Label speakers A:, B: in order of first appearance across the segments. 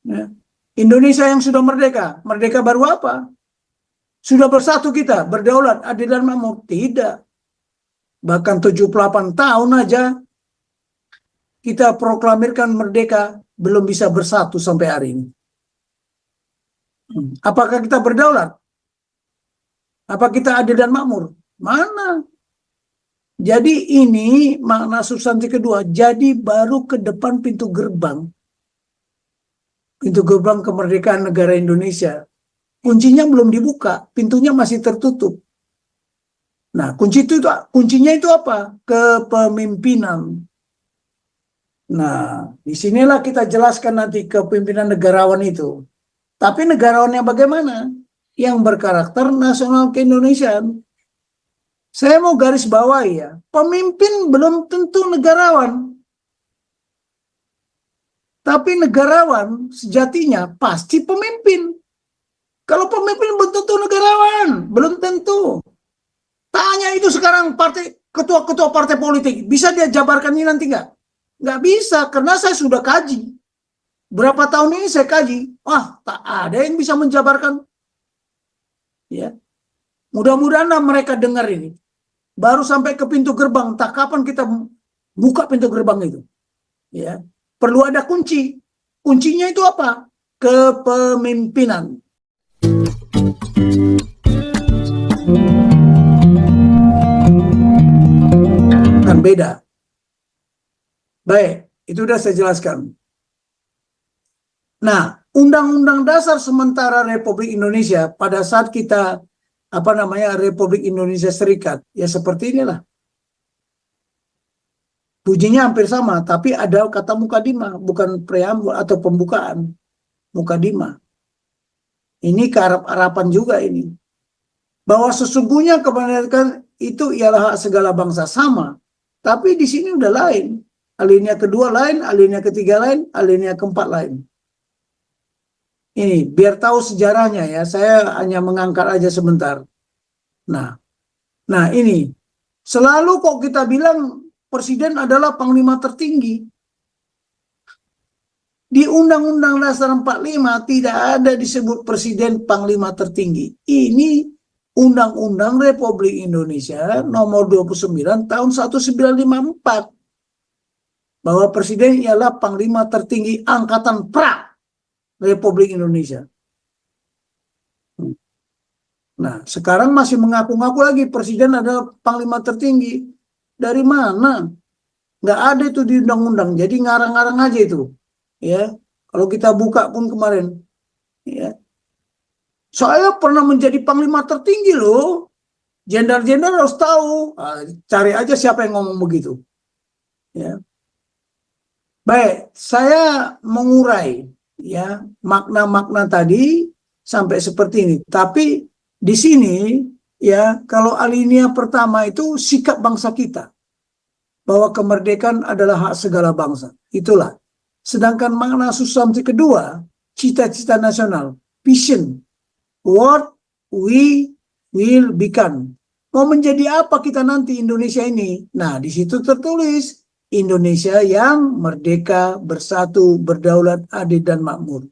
A: Ya. Indonesia yang sudah merdeka, merdeka baru apa? Sudah bersatu kita, berdaulat, adil dan makmur? Tidak. Bahkan 78 tahun aja kita proklamirkan merdeka, belum bisa bersatu sampai hari ini. Apakah kita berdaulat? Apa kita adil dan makmur? Mana? Jadi ini makna substansi kedua. Jadi baru ke depan pintu gerbang. Pintu gerbang kemerdekaan negara Indonesia. Kuncinya belum dibuka, pintunya masih tertutup. Nah, kuncinya itu apa? Kepemimpinan. Nah, disinilah kita jelaskan nanti kepemimpinan negarawan itu. Tapi negarawan yang bagaimana? Yang berkarakter nasional keindonesiaan. Saya mau garis bawahi ya, pemimpin belum tentu negarawan. Tapi negarawan sejatinya pasti pemimpin. Kalau pemimpin belum tentu negarawan, belum tentu. Tanya itu sekarang ketua-ketua partai politik, bisa dia jabarkan ini nanti nggak? Nggak bisa, karena saya sudah kaji. Berapa tahun ini saya kaji, tak ada yang bisa menjabarkan. Ya, mudah-mudahan mereka dengar ini. Baru sampai ke pintu gerbang, tak kapan kita buka pintu gerbang itu. Ya, perlu ada kunci. Kuncinya itu apa? Kepemimpinan. Kan beda. Baik, itu sudah saya jelaskan. Nah, Undang-Undang Dasar Sementara Republik Indonesia pada saat kita Republik Indonesia Serikat, ya seperti inilah. Bunyinya hampir sama, tapi ada kata mukadimah, bukan preambul atau pembukaan. Mukadimah. Ini keharap-harapan juga ini. Bahwa sesungguhnya kemerdekaan itu ialah hak segala bangsa, sama. Tapi di sini udah lain. Alinea kedua lain, alinea ketiga lain, alinea keempat lain. Ini biar tahu sejarahnya ya, saya hanya mengangkat aja sebentar. Nah ini selalu kok kita bilang presiden adalah panglima tertinggi. Di Undang-Undang Dasar 45 tidak ada disebut presiden panglima tertinggi. Ini Undang-Undang Republik Indonesia nomor 29 tahun 1954. Bahwa presiden ialah panglima tertinggi angkatan pra Republik Indonesia. Nah, sekarang masih mengaku-ngaku lagi presiden adalah panglima tertinggi. Dari mana? Nggak ada itu di undang-undang. Jadi ngarang-ngarang aja itu. Ya, kalau kita buka pun kemarin. Ya, saya pernah menjadi panglima tertinggi loh. Jenderal-jenderal harus tahu. Cari aja siapa yang ngomong begitu. Ya. Baik, saya mengurai ya makna-makna tadi sampai seperti ini. Tapi di sini ya kalau alinea pertama itu sikap bangsa kita bahwa kemerdekaan adalah hak segala bangsa. Itulah. Sedangkan makna substansi kedua, cita-cita nasional, vision, what we will become. Mau menjadi apa kita nanti Indonesia ini? Nah, di situ tertulis Indonesia yang merdeka, bersatu, berdaulat, adil, dan makmur.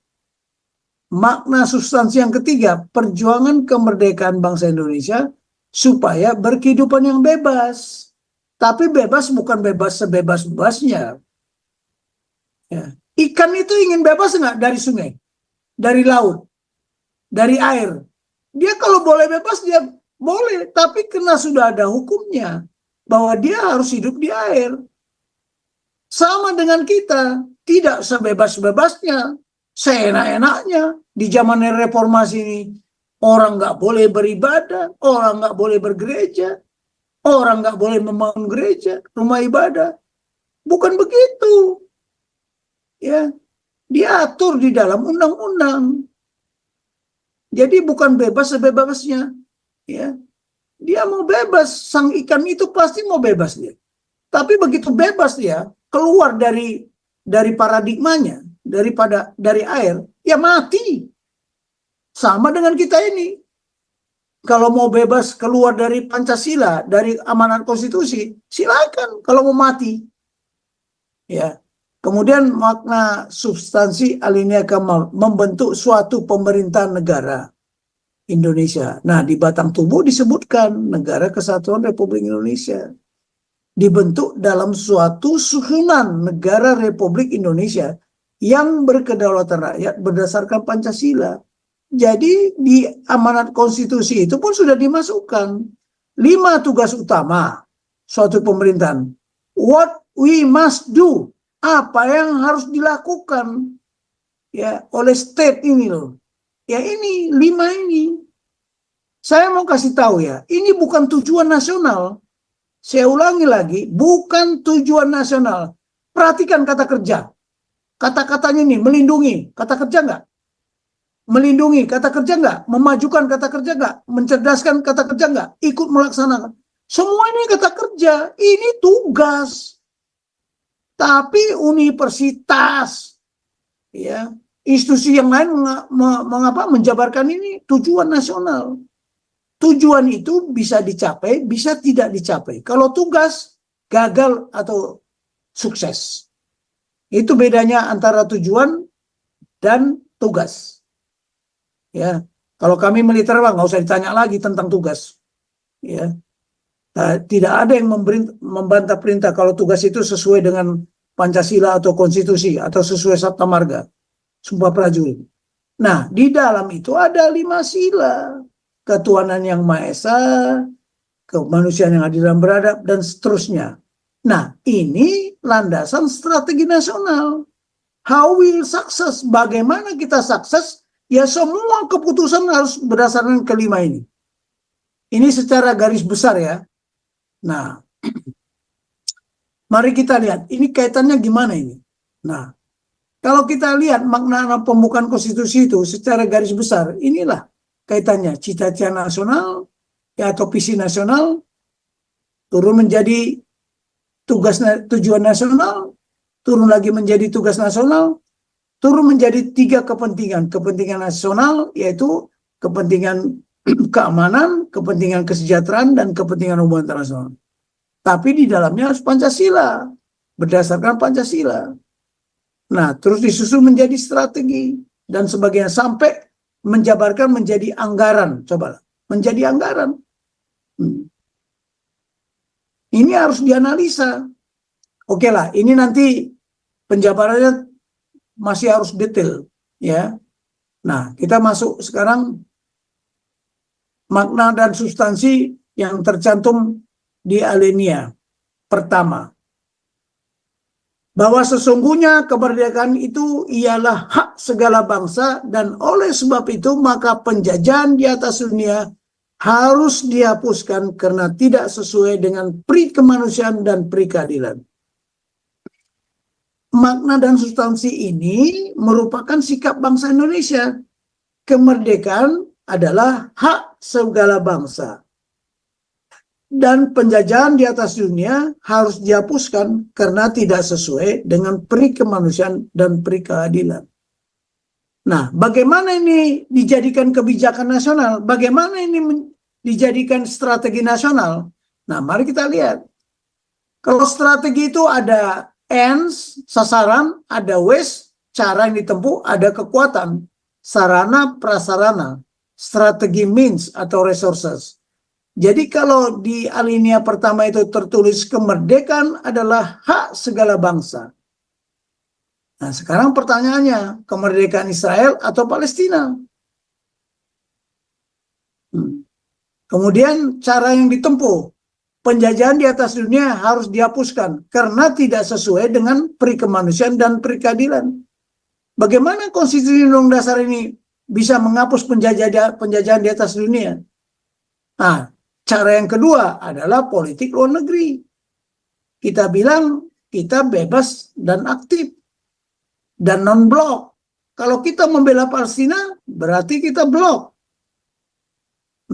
A: Makna substansi yang ketiga, perjuangan kemerdekaan bangsa Indonesia supaya berkehidupan yang bebas. Tapi bebas bukan bebas sebebas-bebasnya. Ya. Ikan itu ingin bebas nggak dari sungai, dari laut, dari air. Dia kalau boleh bebas, dia boleh. Tapi karena sudah ada hukumnya, bahwa dia harus hidup di air. Sama dengan kita, tidak sebebas-bebasnya, seenak-enaknya. Di zaman reformasi ini, orang nggak boleh beribadah, orang nggak boleh bergereja, orang nggak boleh membangun gereja, rumah ibadah. Bukan begitu. Ya, diatur di dalam undang-undang. Jadi bukan bebas sebebasnya. Ya, dia mau bebas, sang ikan itu pasti mau bebas dia. Tapi begitu bebas dia, keluar dari paradigmanya, dari air, ya mati. Sama dengan kita ini. Kalau mau bebas keluar dari Pancasila, dari amanat konstitusi, silakan kalau mau mati. Ya. Kemudian makna substansi alinea kemal, membentuk suatu pemerintahan negara Indonesia. Nah, di batang tubuh disebutkan Negara Kesatuan Republik Indonesia. Dibentuk dalam suatu susunan negara Republik Indonesia yang berkedaulatan rakyat berdasarkan Pancasila. Jadi di amanat konstitusi itu pun sudah dimasukkan 5 tugas utama suatu pemerintahan. What we must do, apa yang harus dilakukan ya oleh state ini loh. Ya ini 5 ini. Saya mau kasih tahu ya, ini bukan tujuan nasional. Saya ulangi lagi, bukan tujuan nasional. Perhatikan kata kerja. Kata-katanya ini, melindungi. Kata kerja nggak? Melindungi. Kata kerja nggak? Memajukan. Kata kerja nggak? Mencerdaskan. Kata kerja nggak? Ikut melaksanakan. Semua ini kata kerja. Ini tugas. Tapi universitas, ya, institusi yang lain mengapa menjabarkan ini tujuan nasional. Tujuan itu bisa dicapai, bisa tidak dicapai. Kalau tugas, gagal atau sukses. Itu bedanya antara tujuan dan tugas. Ya, kalau kami militer nggak usah ditanya lagi tentang tugas. Ya, tidak ada yang membantah perintah kalau tugas itu sesuai dengan Pancasila atau konstitusi atau sesuai Sabta Marga, Sumpah Prajurit. Nah, di dalam itu ada 5 sila. Ketuhanan yang Maha Esa, kemanusiaan yang adil dan beradab, dan seterusnya. Nah, ini landasan strategi nasional. How will success? Bagaimana kita sukses? Ya semua keputusan harus berdasarkan kelima ini. Ini secara garis besar ya. Nah, mari kita lihat, ini kaitannya gimana ini? Nah, kalau kita lihat makna pembukaan konstitusi itu secara garis besar, inilah kaitannya cita-cita nasional ya, atau visi nasional turun menjadi tujuan nasional, turun lagi menjadi tugas nasional, turun menjadi 3 kepentingan nasional, yaitu kepentingan keamanan, kepentingan kesejahteraan, dan kepentingan hubungan internasional. Tapi di dalamnya harus Pancasila, berdasarkan Pancasila. Nah, terus disusul menjadi strategi dan sebagainya sampai menjabarkan menjadi anggaran. Coba menjadi anggaran. Ini harus dianalisa. Oke lah, ini nanti penjabarannya masih harus detail ya. Nah, kita masuk sekarang makna dan substansi yang tercantum di alinea pertama. Bahwa sesungguhnya kemerdekaan itu ialah hak segala bangsa, dan oleh sebab itu maka penjajahan di atas dunia harus dihapuskan karena tidak sesuai dengan pri kemanusiaan dan pri keadilan. Makna dan substansi ini merupakan sikap bangsa Indonesia. Kemerdekaan adalah hak segala bangsa. Dan penjajahan di atas dunia harus dihapuskan karena tidak sesuai dengan pri kemanusiaan dan pri keadilan. Nah, bagaimana ini dijadikan kebijakan nasional? Bagaimana ini dijadikan strategi nasional? Nah, mari kita lihat. Kalau strategi itu ada ends, sasaran, ada ways, cara yang ditempuh, ada kekuatan, sarana, prasarana, strategi means atau resources. Jadi kalau di alinea pertama itu tertulis kemerdekaan adalah hak segala bangsa. Nah, sekarang pertanyaannya, kemerdekaan Israel atau Palestina? Kemudian cara yang ditempuh, penjajahan di atas dunia harus dihapuskan karena tidak sesuai dengan pri kemanusiaan dan pri keadilan. Bagaimana konstitusi Undang-Undang Dasar ini bisa menghapus penjajahan di atas dunia? Nah, cara yang kedua adalah politik luar negeri. Kita bilang kita bebas dan aktif dan non-blok. Kalau kita membela Palestina, berarti kita blok.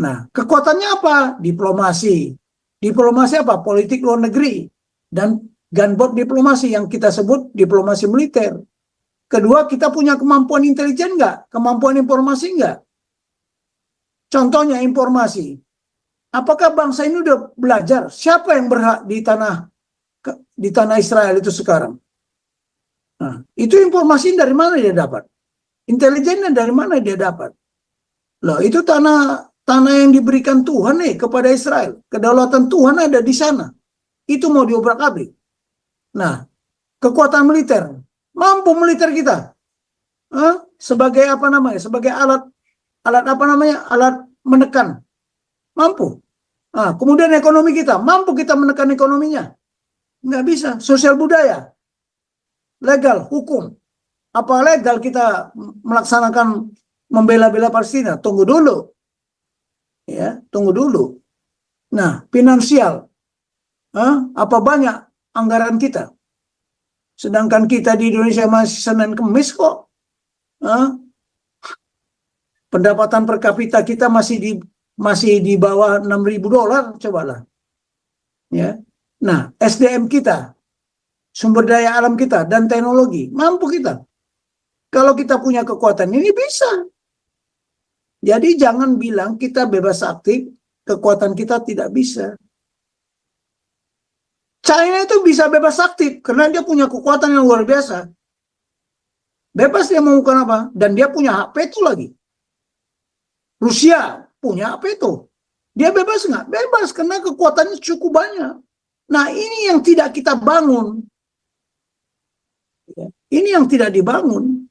A: Nah, kekuatannya apa? Diplomasi. Diplomasi apa? Politik luar negeri. Dan gunboat diplomasi yang kita sebut diplomasi militer. Kedua, kita punya kemampuan intelijen nggak? Kemampuan informasi nggak? Contohnya informasi. Apakah bangsa ini udah belajar siapa yang berhak di tanah Israel itu sekarang? Nah, itu informasi dari mana dia dapat? Intelijennya dari mana dia dapat? Loh, itu tanah yang diberikan Tuhan nih kepada Israel. Kedaulatan Tuhan ada di sana. Itu mau diobrak-abrik. Nah, kekuatan militer, mampu militer kita, sebagai apa namanya? Sebagai alat apa namanya? Alat menekan, mampu. Nah, kemudian ekonomi kita, mampu kita menekan ekonominya? Nggak bisa. Sosial budaya, legal, hukum. Apa legal kita melaksanakan membela-bela Palestina? Tunggu dulu. Ya, tunggu dulu. Nah, finansial, apa banyak anggaran kita? Sedangkan kita di Indonesia masih Senin Kemis kok. Pendapatan per kapita kita masih di bawah $6.000, cobalah. Ya. Nah, SDM kita, sumber daya alam kita dan teknologi, mampu kita. Kalau kita punya kekuatan ini bisa. Jadi jangan bilang kita bebas aktif, kekuatan kita tidak bisa. China itu bisa bebas aktif karena dia punya kekuatan yang luar biasa. Bebas dia mau melakukan apa? Dan dia punya hak veto lagi. Rusia punya hak veto. Dia bebas nggak? Bebas karena kekuatannya cukup banyak. Nah, ini yang tidak kita bangun. Ini yang tidak dibangun.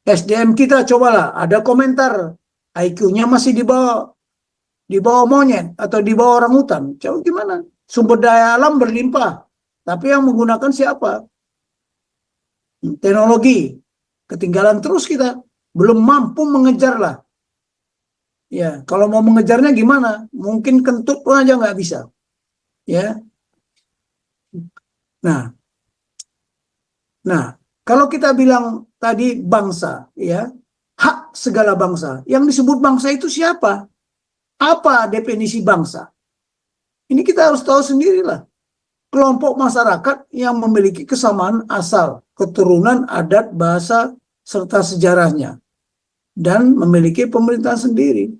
A: SDM kita cobalah, ada komentar IQ-nya masih di bawah monyet atau di bawah orangutan. Coba gimana? Sumber daya alam berlimpah, tapi yang menggunakan siapa? Teknologi ketinggalan terus kita, belum mampu mengejar lah. Ya, kalau mau mengejarnya gimana? Mungkin kentut pun aja nggak bisa. Ya, nah, kalau kita bilang tadi bangsa, ya, hak segala bangsa. Yang disebut bangsa itu siapa? Apa definisi bangsa? Ini kita harus tahu sendirilah. Kelompok masyarakat yang memiliki kesamaan asal, keturunan, adat, bahasa, serta sejarahnya. Dan memiliki pemerintahan sendiri.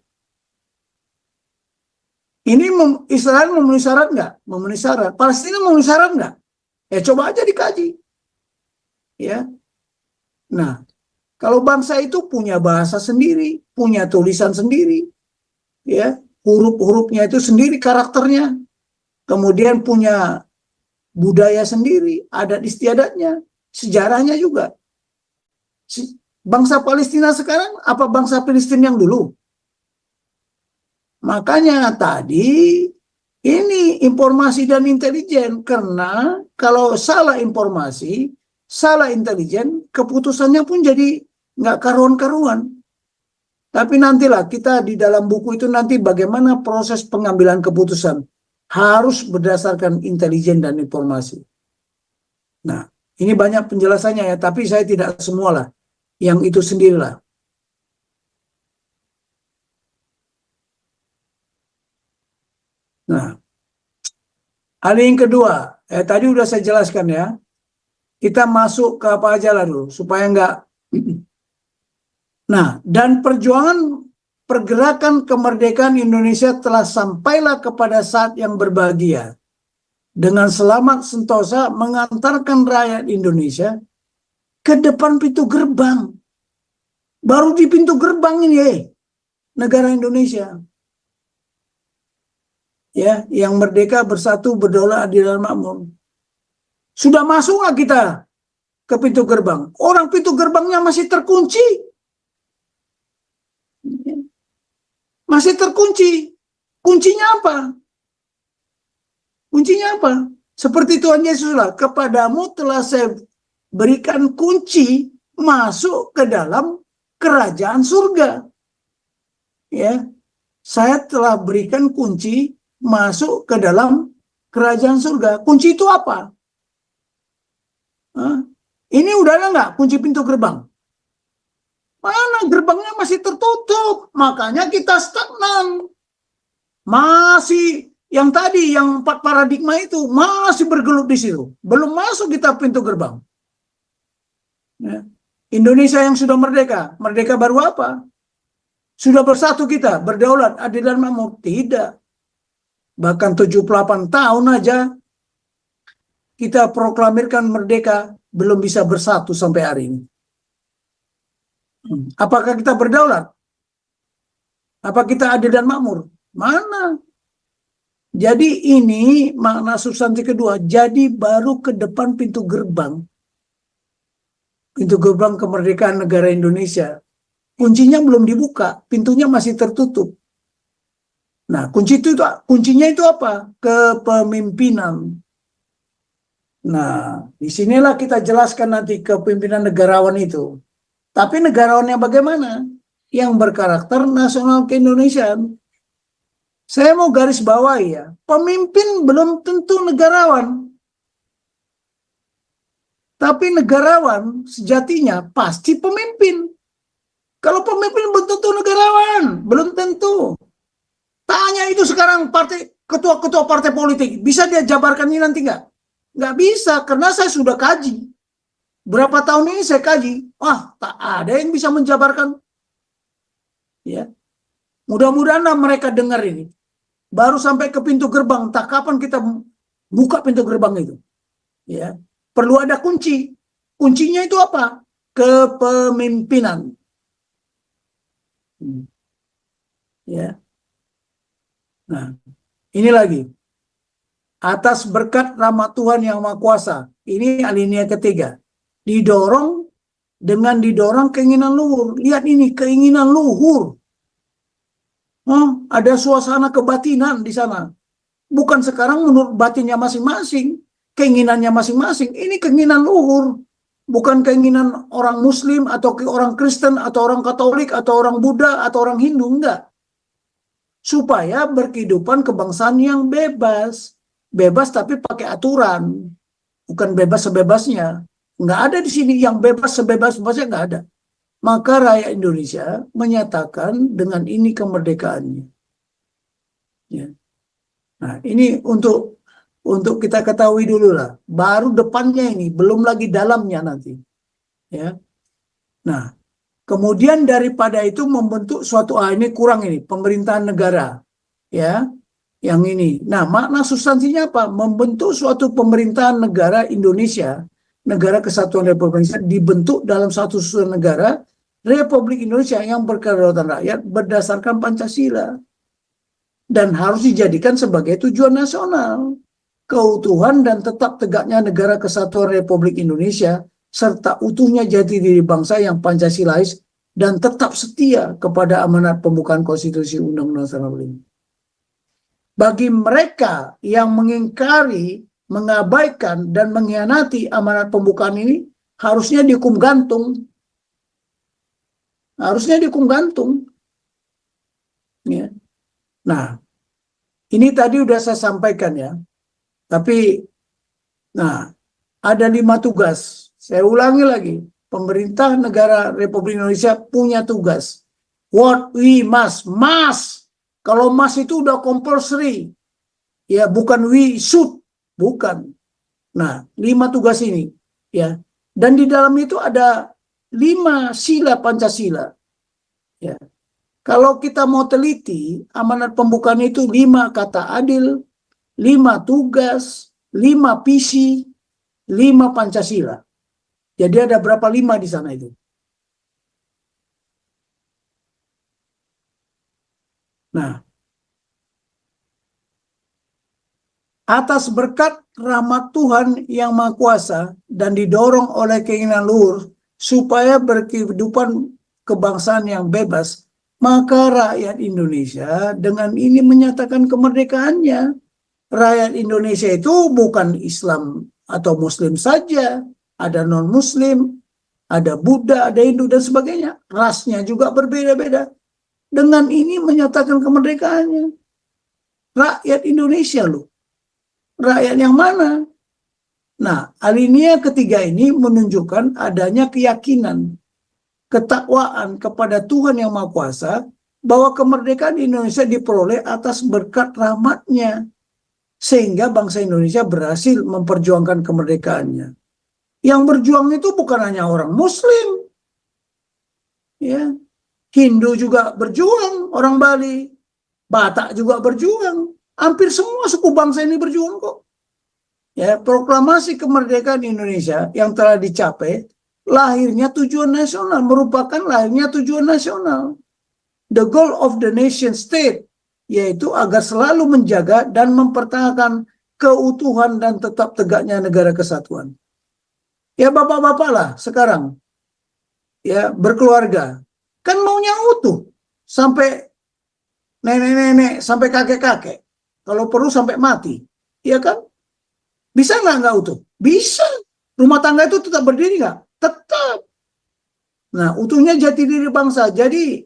A: Ini Israel memenuhi syarat nggak? Memenuhi syarat. Palestina memenuhi syarat nggak? Ya coba aja dikaji. Ya. Nah, kalau bangsa itu punya bahasa sendiri, punya tulisan sendiri, ya, huruf-hurufnya itu sendiri karakternya, kemudian punya budaya sendiri, adat istiadatnya, sejarahnya juga. Bangsa Palestina sekarang apa bangsa Palestina yang dulu? Makanya tadi ini informasi dan intelijen, karena kalau salah informasi, salah intelijen, keputusannya pun jadi nggak karuan-karuan. Tapi nantilah kita di dalam buku itu nanti bagaimana proses pengambilan keputusan harus berdasarkan intelijen dan informasi. Nah, ini banyak penjelasannya ya, tapi saya tidak semualah, yang itu sendirilah. Nah, hal yang kedua, tadi udah saya jelaskan ya. Kita masuk ke apa aja lah dulu, supaya enggak. Nah, dan perjuangan pergerakan kemerdekaan Indonesia telah sampailah kepada saat yang berbahagia. Dengan selamat sentosa mengantarkan rakyat Indonesia ke depan pintu gerbang. Baru di pintu gerbang ini, negara Indonesia. Ya, yang merdeka, bersatu, berdaulat, adil dan makmur. Sudah masuk nggak kita ke pintu gerbang? Orang pintu gerbangnya masih terkunci. Masih terkunci. Kuncinya apa? Kuncinya apa? Seperti Tuhan Yesus lah, kepadamu telah saya berikan kunci masuk ke dalam kerajaan surga. Ya, saya telah berikan kunci masuk ke dalam kerajaan surga. Kunci itu apa? Ini udah ada nggak kunci pintu gerbang? Mana gerbangnya masih tertutup, makanya kita stagnan. Masih yang tadi, yang 4 paradigma itu masih bergelut di situ. Belum masuk kita pintu gerbang. Ya. Indonesia yang sudah merdeka, merdeka baru apa? Sudah bersatu kita, berdaulat, adil dan makmur? Tidak. Bahkan 78 tahun aja kita proklamirkan merdeka belum bisa bersatu sampai hari ini. Apakah kita berdaulat? Apa kita adil dan makmur? Mana? Jadi ini makna substansi kedua. Jadi baru ke depan pintu gerbang kemerdekaan negara Indonesia. Kuncinya belum dibuka, pintunya masih tertutup. Nah, kuncinya itu apa? Kepemimpinan. Nah, disinilah kita jelaskan nanti kepemimpinan negarawan itu. Tapi negarawan yang bagaimana? Yang berkarakter nasional keindonesiaan. Saya mau garis bawahi ya, pemimpin belum tentu negarawan. Tapi negarawan sejatinya pasti pemimpin. Kalau pemimpin belum tentu negarawan, belum tentu. Tanya itu sekarang ketua-ketua partai politik, bisa dia jabarkan ini nanti nggak? Nggak bisa, karena saya sudah kaji. Berapa tahun ini saya kaji, tak ada yang bisa menjabarkan. Ya, mudah-mudahan mereka dengar ini. Baru sampai ke pintu gerbang, tak kapan kita buka pintu gerbang itu. Ya, perlu ada kunci. Kuncinya itu apa? Kepemimpinan. Ya. Nah, ini lagi. Atas berkat rahmat Tuhan yang Maha Kuasa. Ini alinea ketiga. Didorong keinginan luhur. Lihat ini, keinginan luhur. Ada suasana kebatinan di sana. Bukan sekarang menurut batinnya masing-masing, keinginannya masing-masing. Ini keinginan luhur. Bukan keinginan orang Muslim, atau orang Kristen, atau orang Katolik, atau orang Buddha, atau orang Hindu. Enggak. Supaya berkehidupan kebangsaan yang bebas. Bebas tapi pakai aturan. Bukan bebas sebebasnya. Nggak ada di sini yang bebas sebebas-bebasnya, nggak ada. Maka rakyat Indonesia menyatakan dengan ini kemerdekaannya. Ya. Nah, ini untuk kita ketahui dulu lah. Baru depannya ini, belum lagi dalamnya nanti. Ya. Nah, kemudian daripada itu membentuk suatu ini kurang ini pemerintahan negara. Ya. Yang ini. Nah, makna substansinya apa? Membentuk suatu pemerintahan negara Indonesia, negara kesatuan Republik Indonesia, dibentuk dalam satu susunan negara Republik Indonesia yang berkedaulatan rakyat berdasarkan Pancasila. Dan harus dijadikan sebagai tujuan nasional. Keutuhan dan tetap tegaknya negara kesatuan Republik Indonesia, serta utuhnya jati diri bangsa yang Pancasilais, dan tetap setia kepada amanat pembukaan konstitusi Undang-Undang Nasional ini. Bagi mereka yang mengingkari, mengabaikan, dan mengkhianati amanat pembukaan ini, harusnya dihukum gantung. Harusnya dihukum gantung. Ya. Nah, ini tadi udah saya sampaikan ya. Tapi, ada 5 tugas. Saya ulangi lagi. Pemerintah negara Republik Indonesia punya tugas. What we must. Kalau must itu udah compulsory. Ya, bukan we should. Bukan. Nah, 5 tugas ini. Ya. Dan di dalam itu ada 5 sila Pancasila. Ya. Kalau kita mau teliti, amanat pembukaan itu 5 kata adil, 5 tugas, 5 visi, 5 Pancasila. Jadi ada berapa 5 di sana itu? Nah, atas berkat rahmat Tuhan yang Maha Kuasa dan didorong oleh keinginan luhur supaya berkehidupan kebangsaan yang bebas, maka rakyat Indonesia dengan ini menyatakan kemerdekaannya. Rakyat Indonesia itu bukan Islam atau Muslim saja, ada non-Muslim, ada Buddha, ada Hindu, dan sebagainya. Rasnya juga berbeda-beda. Dengan ini menyatakan kemerdekaannya. Rakyat Indonesia loh. Rakyat yang mana? Nah, alinea ketiga ini menunjukkan adanya keyakinan, ketakwaan kepada Tuhan yang Maha Kuasa, bahwa kemerdekaan Indonesia diperoleh atas berkat rahmat-Nya, sehingga bangsa Indonesia berhasil memperjuangkan kemerdekaannya. Yang berjuang itu bukan hanya orang Muslim, ya, Hindu juga berjuang, orang Bali, Batak juga berjuang, hampir semua suku bangsa ini berjuang kok. Ya, proklamasi kemerdekaan Indonesia yang telah dicapai, lahirnya tujuan nasional, merupakan lahirnya tujuan nasional. The goal of the nation state, yaitu agar selalu menjaga dan mempertahankan keutuhan dan tetap tegaknya negara kesatuan. Ya bapak-bapak lah sekarang, ya berkeluarga, kan maunya utuh, sampai nenek-nenek, sampai kakek-kakek, kalau perlu sampai mati, ya kan? Bisa nggak utuh? Bisa. Rumah tangga itu tetap berdiri nggak? Tetap. Nah, utuhnya jati diri bangsa. Jadi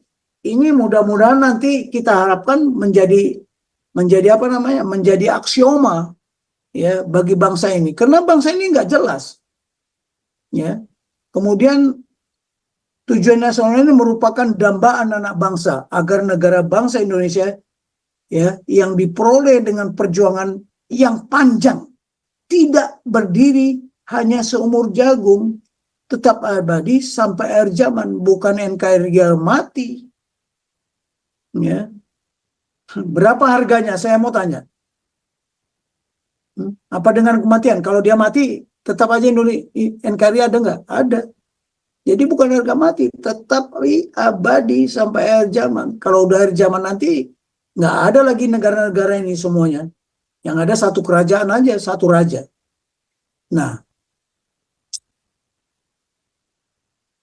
A: ini mudah-mudahan nanti kita harapkan menjadi apa namanya? Menjadi aksioma ya bagi bangsa ini. Karena bangsa ini nggak jelas. Ya. Kemudian tujuan nasional ini merupakan dambaan anak bangsa agar negara bangsa Indonesia ya yang diperoleh dengan perjuangan yang panjang, tidak berdiri hanya seumur jagung, tetap abadi sampai akhir zaman, bukan NKRI mati. Ya. Berapa harganya? Saya mau tanya. Apa dengan kematian? Kalau dia mati, tetap aja NKRI ada nggak? Ada. Jadi bukan harga mati, tetap abadi sampai akhir zaman. Kalau udah akhir zaman nanti, nggak ada lagi negara-negara ini semuanya. Yang ada satu kerajaan aja, satu raja. Nah,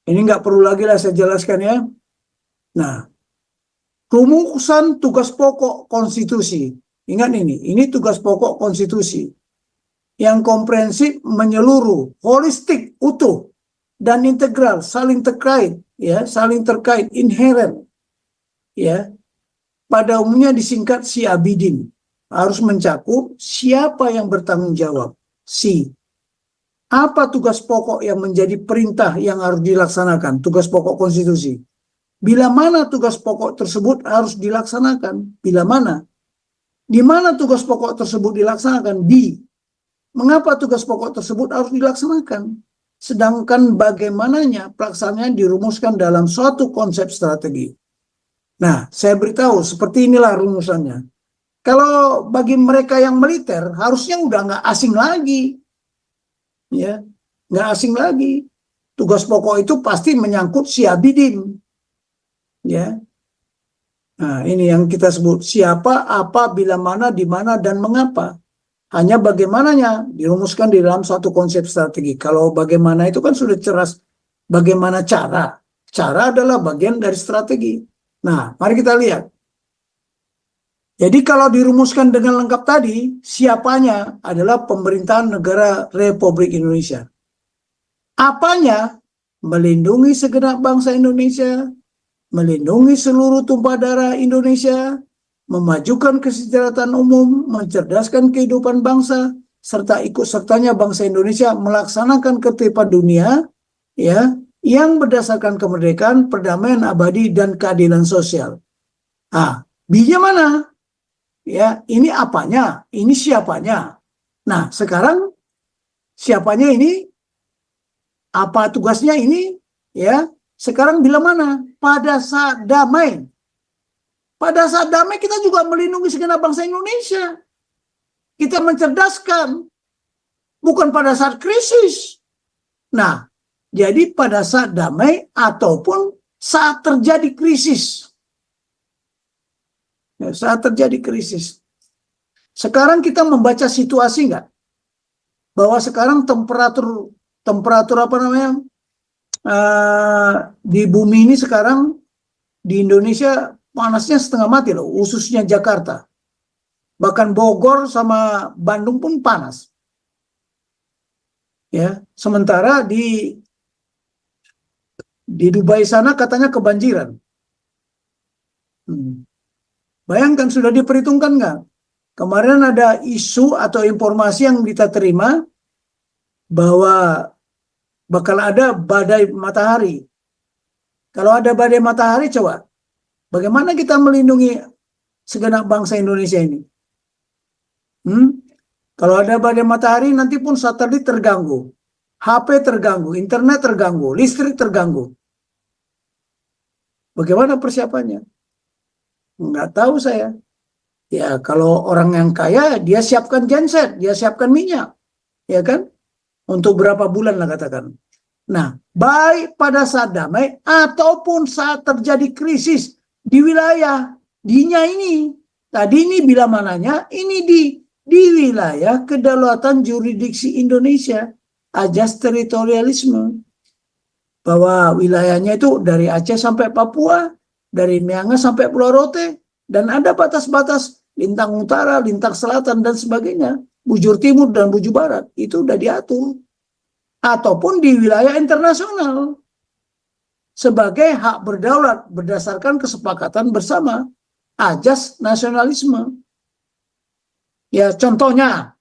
A: ini nggak perlu lagi lah saya jelaskan ya. Nah, rumusan tugas pokok konstitusi. Ingat ini tugas pokok konstitusi. Yang komprehensif, menyeluruh, holistik, utuh, dan integral, saling terkait, ya, saling terkait, inheren, ya. Pada umumnya disingkat SIABIDIN. Harus mencakup siapa yang bertanggung jawab. Apa tugas pokok yang menjadi perintah yang harus dilaksanakan? Tugas pokok konstitusi. Bila mana tugas pokok tersebut harus dilaksanakan? Bila mana? Di mana tugas pokok tersebut dilaksanakan? Mengapa tugas pokok tersebut harus dilaksanakan? Sedangkan bagaimananya pelaksanaannya dirumuskan dalam suatu konsep strategi. Nah, saya beritahu seperti inilah rumusannya. Kalau bagi mereka yang militer, harusnya udah nggak asing lagi. Ya, nggak asing lagi. Tugas pokok itu pasti menyangkut SIABIDIN. Ya. Nah, ini yang kita sebut siapa, apa, bila mana, di mana, dan mengapa. Hanya bagaimananya dirumuskan di dalam suatu konsep strategi. Kalau bagaimana itu kan sudah jelas. Bagaimana cara. Cara adalah bagian dari strategi. Nah, mari kita lihat. Jadi kalau dirumuskan dengan lengkap tadi, siapanya adalah pemerintahan negara Republik Indonesia. Apanya? Melindungi segenap bangsa Indonesia, melindungi seluruh tumpah darah Indonesia, memajukan kesejahteraan umum, mencerdaskan kehidupan bangsa, serta ikut sertanya bangsa Indonesia melaksanakan ketertiban dunia, ya, yang berdasarkan kemerdekaan, perdamaian abadi, dan keadilan sosial. B-nya mana? Ya, ini apanya? Ini siapanya? Nah, sekarang siapanya ini? Apa tugasnya ini? Ya, sekarang bila mana? Pada saat damai. Pada saat damai kita juga melindungi segenap bangsa Indonesia. Kita mencerdaskan. Bukan pada saat krisis. Nah, jadi pada saat damai ataupun saat terjadi krisis. Ya, saat terjadi krisis. Sekarang kita membaca situasi nggak? Bahwa sekarang temperatur apa namanya di bumi ini sekarang di Indonesia panasnya setengah mati loh, khususnya Jakarta. Bahkan Bogor sama Bandung pun panas. Ya, sementara di Dubai sana katanya kebanjiran. Bayangkan sudah diperhitungkan nggak? Kemarin ada isu atau informasi yang kita terima bahwa bakal ada badai matahari. Kalau ada badai matahari, coba bagaimana kita melindungi segenap bangsa Indonesia ini? Kalau ada badai matahari, nanti pun satelit terganggu, HP terganggu, internet terganggu, listrik terganggu. Bagaimana persiapannya? Nggak tahu saya. Ya, kalau orang yang kaya, dia siapkan genset, dia siapkan minyak. ya kan? Untuk berapa bulan lah katakan. Nah, baik pada saat damai ataupun saat terjadi krisis di wilayah dinya ini. Tadi ini bila mananya ini di wilayah kedaulatan jurisdiksi Indonesia, ajas teritorialisme. Bahwa wilayahnya itu dari Aceh sampai Papua, dari Miangas sampai Pulau Rote, dan ada batas-batas lintang utara, lintang selatan, dan sebagainya, bujur timur dan bujur barat, itu udah diatur. Ataupun di wilayah internasional, sebagai hak berdaulat berdasarkan kesepakatan bersama, ajas nasionalisme. Ya, contohnya,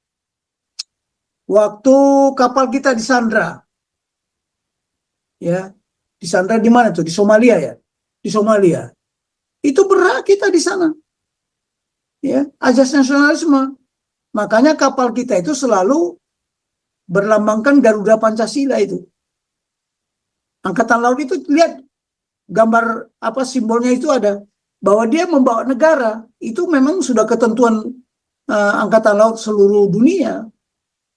A: waktu kapal kita disandra, ya, disandra di mana tuh? Di Somalia ya, di Somalia. Itu berhak kita di sana. Ya, ajas nasionalisme. Makanya kapal kita itu selalu berlambangkan Garuda Pancasila itu. Angkatan Laut itu lihat gambar apa simbolnya itu ada bahwa dia membawa negara. Itu memang sudah ketentuan Angkatan Laut seluruh dunia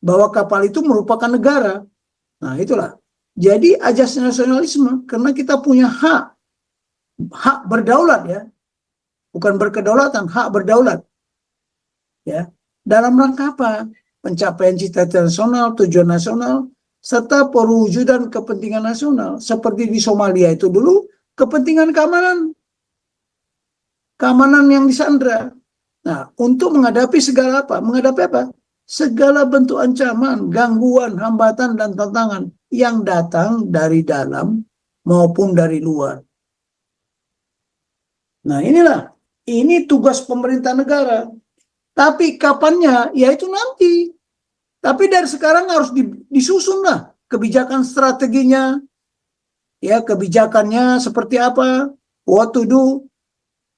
A: bahwa kapal itu merupakan negara. Nah, itulah. Jadi ajas nasionalisme karena kita punya hak berdaulat ya. Bukan berkedaulatan, hak berdaulat. Ya. Dalam rangka apa? Pencapaian cita-cita nasional, tujuan nasional, serta perwujudan kepentingan nasional. Seperti di Somalia itu dulu, kepentingan keamanan yang disandra. Nah, untuk menghadapi segala apa? Menghadapi apa? Segala bentuk ancaman, gangguan, hambatan, dan tantangan yang datang dari dalam maupun dari luar. Nah, ini tugas pemerintah negara. Tapi kapannya? Ya itu nanti. Tapi dari sekarang harus disusun lah kebijakan strateginya, ya kebijakannya seperti apa, what to do,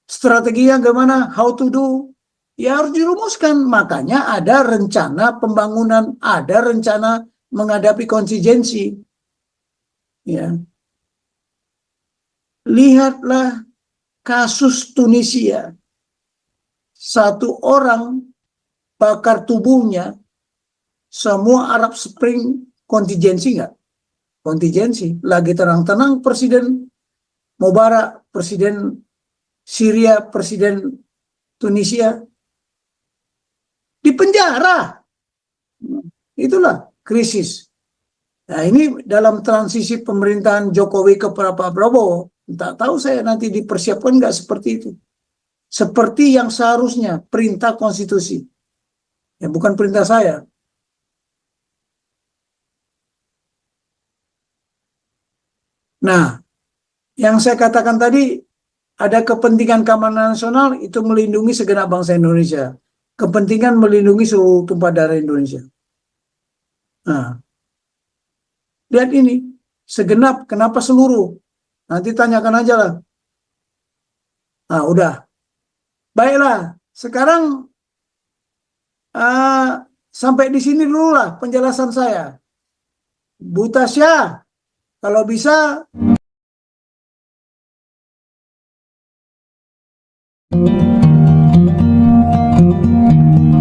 A: strateginya gimana, how to do, ya harus dirumuskan. Makanya ada rencana pembangunan, ada rencana menghadapi kontingensi. Ya, lihatlah kasus Tunisia, satu orang bakar tubuhnya. Semua Arab Spring kontingensi nggak? Kontingensi. Lagi tenang-tenang Presiden Mubarak, Presiden Syria, Presiden Tunisia di penjara. Itulah krisis. Nah, ini dalam transisi pemerintahan Jokowi ke Pak Prabowo. Tak tahu saya nanti dipersiapkan nggak seperti itu. Seperti yang seharusnya perintah konstitusi. Ya, bukan perintah saya. Nah, yang saya katakan tadi, ada kepentingan keamanan nasional itu melindungi segenap bangsa Indonesia. Kepentingan melindungi seluruh tumpah darah Indonesia. Nah, lihat ini, segenap, kenapa seluruh? Nanti tanyakan aja lah. Nah, udah. Baiklah, sekarang sampai di sini dulu lah penjelasan saya. Bu Tasya, kalau bisa